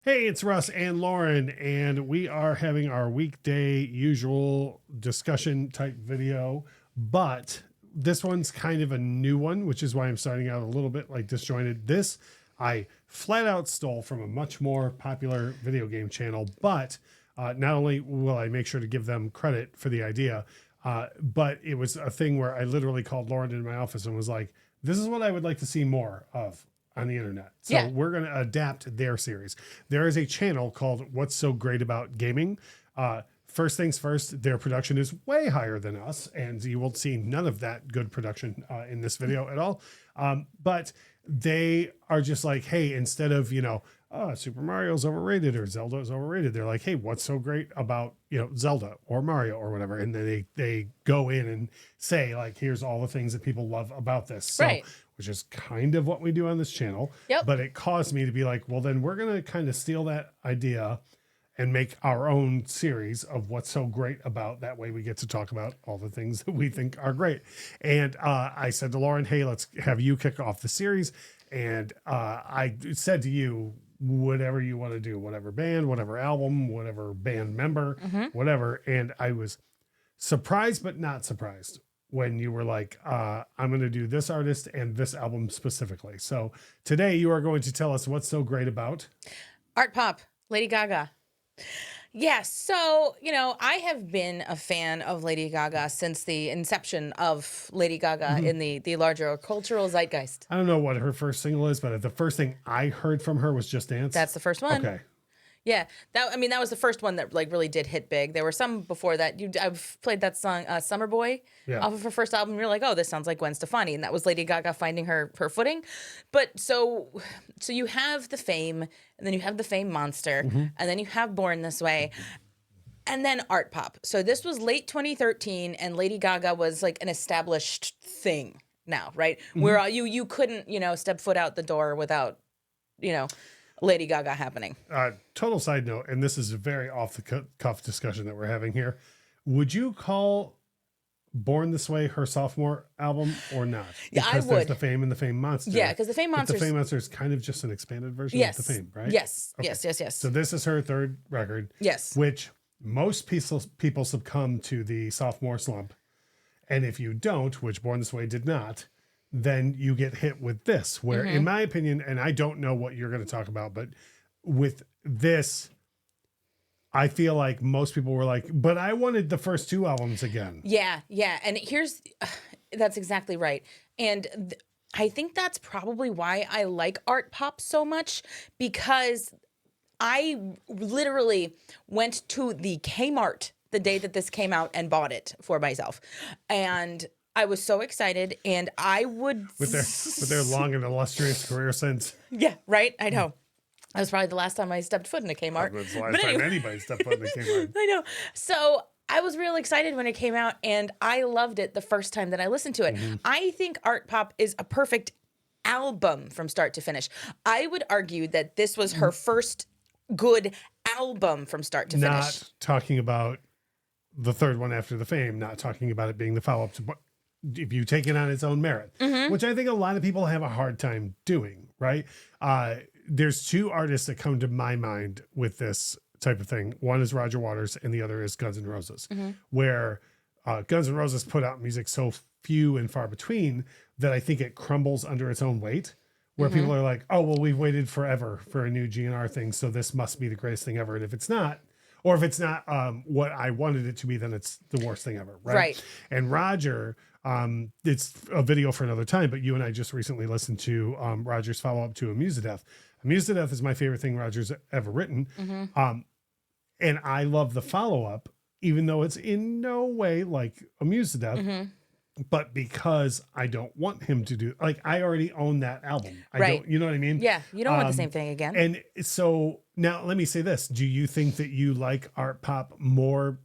Hey, it's Russ and Lauren, and we are having our weekday usual discussion type video, but this one's kind of a new one, which is why I'm starting out a little bit like disjointed. This I flat out stole from a much more popular video game channel, but not only will I make sure to give them credit for the idea, but it was a thing where I literally called Lauren in my office and was like, this is what I would like to see more of on the internet. So Yeah. we're going to adapt their series. There is a channel called What's So Great About Gaming. First things first, their production is way higher than us, and you will see none of that good production in this video at all. But they are just like, hey, instead of, Super Mario's overrated or Zelda's overrated, they're like, hey, what's so great about, Zelda or Mario or whatever? And then they go in and say, like, here's all the things that people love about this. So, Right. which is kind of what we do on this channel. Yep. But it caused me to be like, well, then we're going to kind of steal that idea and make our own series of what's so great about. That way we get to talk about all the things that we think are great. And I said to Lauren, hey, let's have you kick off the series. And I said to you, whatever you want to do, whatever band, whatever album, whatever band member, whatever. And I was surprised, but not surprised when you were like, I'm going to do this artist and this album specifically. So today you are going to tell us what's so great about Art Pop, Lady Gaga. Yeah, so, I have been a fan of Lady Gaga since the inception of Lady Gaga in the larger cultural zeitgeist. I don't know what her first single is, but the first thing I heard from her was Just Dance. That's the first one. Okay. Yeah, that was the first one that really did hit big. There were some before that. I've played that song "Summer Boy" off of her first album. You're like, oh, this sounds like Gwen Stefani, and that was Lady Gaga finding her footing. But so you have the Fame, and then you have the Fame Monster, and then you have Born This Way, and then Art Pop. So this was late 2013, and Lady Gaga was like an established thing now, right? Where you couldn't step foot out the door without Lady Gaga happening. Total side note, and this is a very off the cuff discussion that we're having here. Would you call Born This Way her sophomore album or not? Yeah, I Because there's would. the Fame and the Fame Monster. Yeah, because the Fame But Monster. the Fame Monster is kind of just an expanded version Yes. of the Fame, right? Yes. Okay. Yes. So this is her third record. Yes. Which most people succumb to the sophomore slump. And if you don't, which Born This Way did not, then you get hit with this, where in my opinion, and I don't know what you're going to talk about, but with this, I feel like most people were like, but I wanted the first two albums again. Yeah. And that's exactly right. And I think that's probably why I like Art Pop so much, because I literally went to the Kmart the day that this came out and bought it for myself. And I was so excited, and I would With their long and illustrious career since. Yeah, right. I know. That was probably the last time I stepped foot in a Kmart. That's the last time anybody stepped foot in the Kmart. I know. So I was real excited when it came out, and I loved it the first time that I listened to it. I think Art Pop is a perfect album from start to finish. I would argue that this was her first good album from start to finish. Not talking about the third one after the Fame, not talking about it being the follow-up to, if you take it on its own merit, which I think a lot of people have a hard time doing, right? There's two artists that come to my mind with this type of thing. One is Roger Waters and the other is Guns N' Roses, where Guns N' Roses put out music so few and far between that I think it crumbles under its own weight, where people are like, oh, well, we've waited forever for a new GNR thing, so this must be the greatest thing ever. And if it's not, or if it's not what I wanted it to be, then it's the worst thing ever, right? Right. And Roger, it's a video for another time, but you and I just recently listened to Roger's follow-up to Amused to Death. Amused to Death is my favorite thing Roger's ever written. And I love the follow-up, even though it's in no way like Amused to Death, but because I don't want him to do, like, I already own that album. I Right. don't, you know what I mean? Yeah, you don't want the same thing again. And so now let me say this. Do you think that you like Art Pop more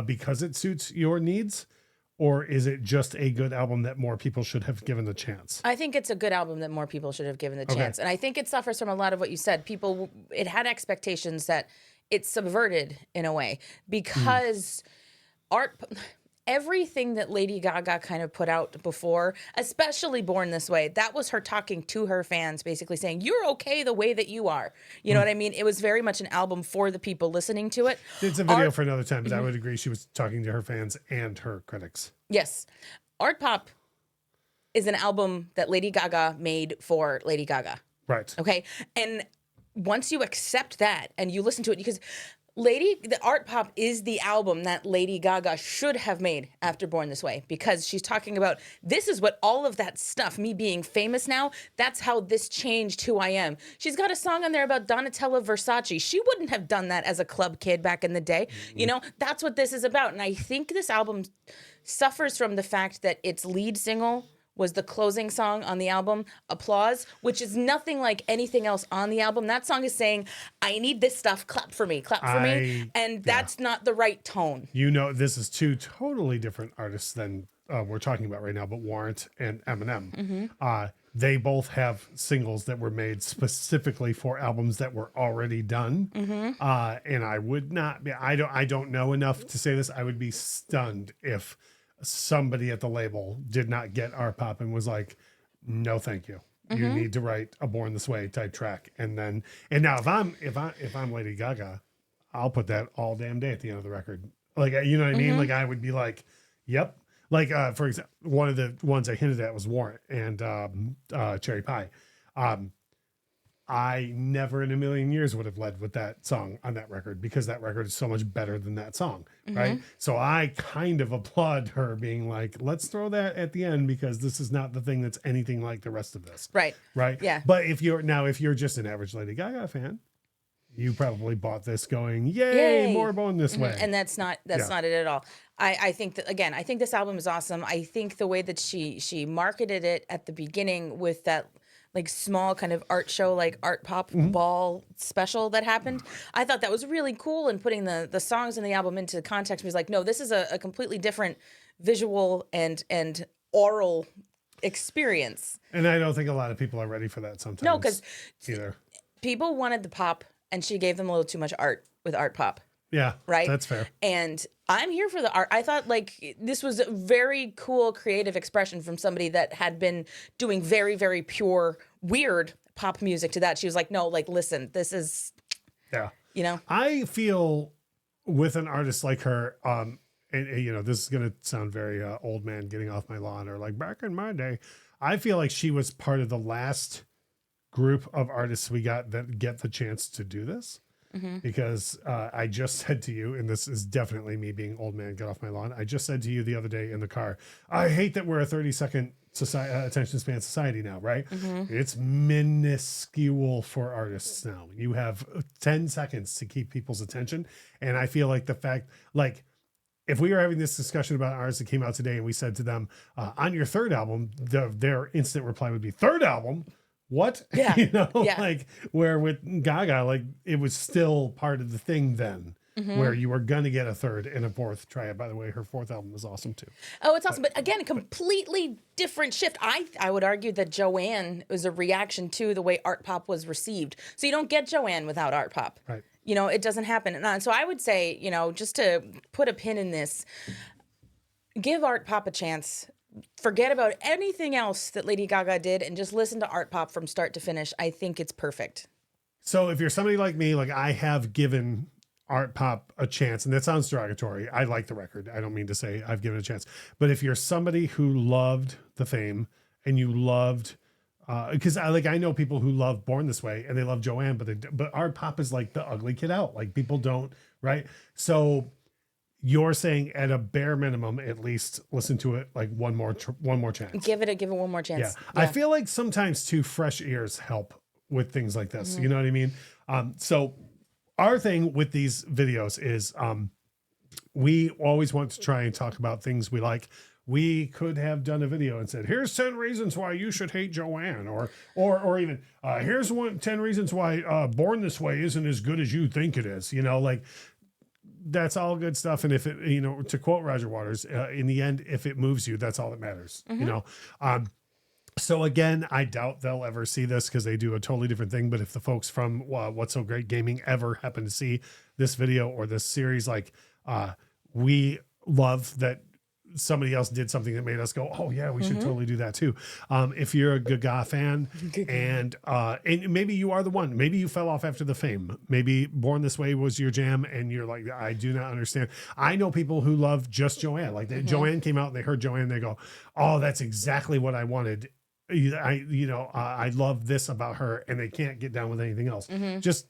because it suits your needs? Or is it just a good album that more people should have given the chance? I think it's a good album that more people should have given the chance. And I think it suffers from a lot of what you said. It had expectations that it subverted in a way, because everything that Lady Gaga kind of put out before, especially Born This Way, that was her talking to her fans, basically saying, you're okay the way that you are. You know what I mean? It was very much an album for the people listening to it. It's a video for another time, but I would agree she was talking to her fans and her critics. Yes. Art Pop is an album that Lady Gaga made for Lady Gaga. Right. Okay. And once you accept that and you listen to it, because the Art Pop is the album that Lady Gaga should have made after Born This Way, because she's talking about, this is what all of that stuff, me being famous now, that's how this changed who I am. She's got a song on there about Donatella Versace. She wouldn't have done that as a club kid back in the day. You know, that's what this is about. And I think this album suffers from the fact that its lead single was the closing song on the album, Applause, which is nothing like anything else on the album. That song is saying, I need this stuff, clap for me. And that's not the right tone. You know, this is two totally different artists than we're talking about right now, but Warrant and Eminem. They both have singles that were made specifically for albums that were already done. And I would not be, I don't know enough to say this. I would be stunned if somebody at the label did not get Art Pop and was like, no, thank you. You need to write a Born This Way type track. And now if I'm Lady Gaga, I'll put that all damn day at the end of the record. Like, you know what I mean? Like, I would be like, yep. Like, for example, one of the ones I hinted at was Warrant and Cherry Pie. I never in a million years would have led with that song on that record, because that record is so much better than that song, right? So I kind of applaud her being like, let's throw that at the end, because this is not the thing that's anything like the rest of this. Right. Yeah. But if you're just an average Lady Gaga fan, you probably bought this going, yay. More Born This Way. And that's not it at all. I think that, again, I think this album is awesome. I think the way that she marketed it at the beginning with that like small kind of art show, like Art Pop ball special that happened, I thought that was really cool, and putting the songs in the album into context was like, no, this is a completely different visual and oral experience. And I don't think a lot of people are ready for that sometimes. No, because either people wanted the pop, and she gave them a little too much art with Art Pop. Yeah, right. That's fair. And I'm here for the art. I thought like this was a very cool creative expression from somebody that had been doing very, very pure, weird pop music to that. She was like, no, like, listen, this is, you know. I feel with an artist like her, and you know, this is going to sound very old man getting off my lawn, or like back in my day, I feel like she was part of the last group of artists we got that get the chance to do this. Because I just said to you, and this is definitely me being old man, get off my lawn. I just said to you the other day in the car, I hate that we're a 30-second attention span society now, right? It's minuscule for artists now. You have 10 seconds to keep people's attention. And I feel like the fact, like, if we were having this discussion about artists that came out today and we said to them, on your third album, their instant reply would be, third album? What? Yeah. You know, like, where with Gaga, like, it was still part of the thing then, where you were going to get a third and a fourth. Try it. By the way, her fourth album is awesome too. Oh, it's awesome. But again, a completely different shift. I would argue that Joanne was a reaction to the way Art Pop was received. So you don't get Joanne without Art Pop. Right. You know, it doesn't happen. And so I would say, you know, just to put a pin in this, give Art Pop a chance. Forget about anything else that Lady Gaga did and just listen to Art Pop from start to finish. I think it's perfect. So if you're somebody like me, like I have given Art Pop a chance, and that sounds derogatory. I like the record. I don't mean to say I've given it a chance. But if you're somebody who loved the Fame and you loved, because I know people who love Born This Way and they love Joanne, but Art Pop is like the ugly kid out. Like, people don't, right? So you're saying at a bare minimum, at least listen to it like one more chance. Give it one more chance. Yeah. I feel like sometimes too fresh ears help with things like this. You know what I mean? So our thing with these videos is we always want to try and talk about things we like. We could have done a video and said, here's 10 reasons why you should hate Joanne, or even here's 10 reasons why Born This Way isn't as good as you think it is. You know, like, that's all good stuff. And if it, you know, to quote Roger Waters, in the end, if it moves you, that's all that matters, you know? So again, I doubt they'll ever see this because they do a totally different thing. But if the folks from What's So Great Gaming ever happen to see this video or this series, like, we love that somebody else did something that made us go, oh yeah, we should totally do that too. If you're a Gaga fan and maybe you are the one, maybe you fell off after the fame, maybe Born This Way was your jam and you're like, I do not understand. I know people who love just Joanne. Like Joanne came out and they heard Joanne, they go, oh, that's exactly what I wanted. I love this about her, and they can't get down with anything else. Just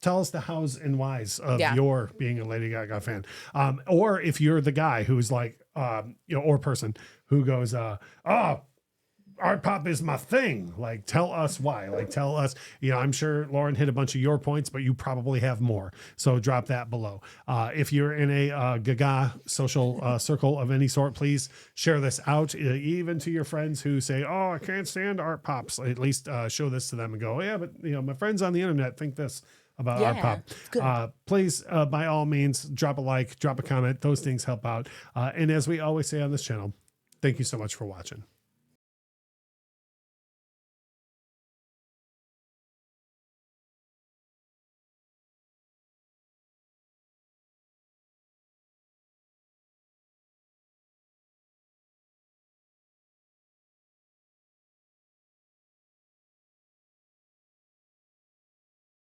tell us the hows and whys of your being a Lady Gaga fan. Or if you're the guy who's like, or person who goes, oh, art pop is my thing. Like, tell us why. Like, tell us, I'm sure Lauren hit a bunch of your points, but you probably have more. So drop that below. If you're in a Gaga social circle of any sort, please share this out, even to your friends who say, oh, I can't stand art pops. At least show this to them and go, oh, yeah, but my friends on the internet think this about art pop. Please, by all means, drop a like, drop a comment. Those things help out. And as we always say on this channel, thank you so much for watching.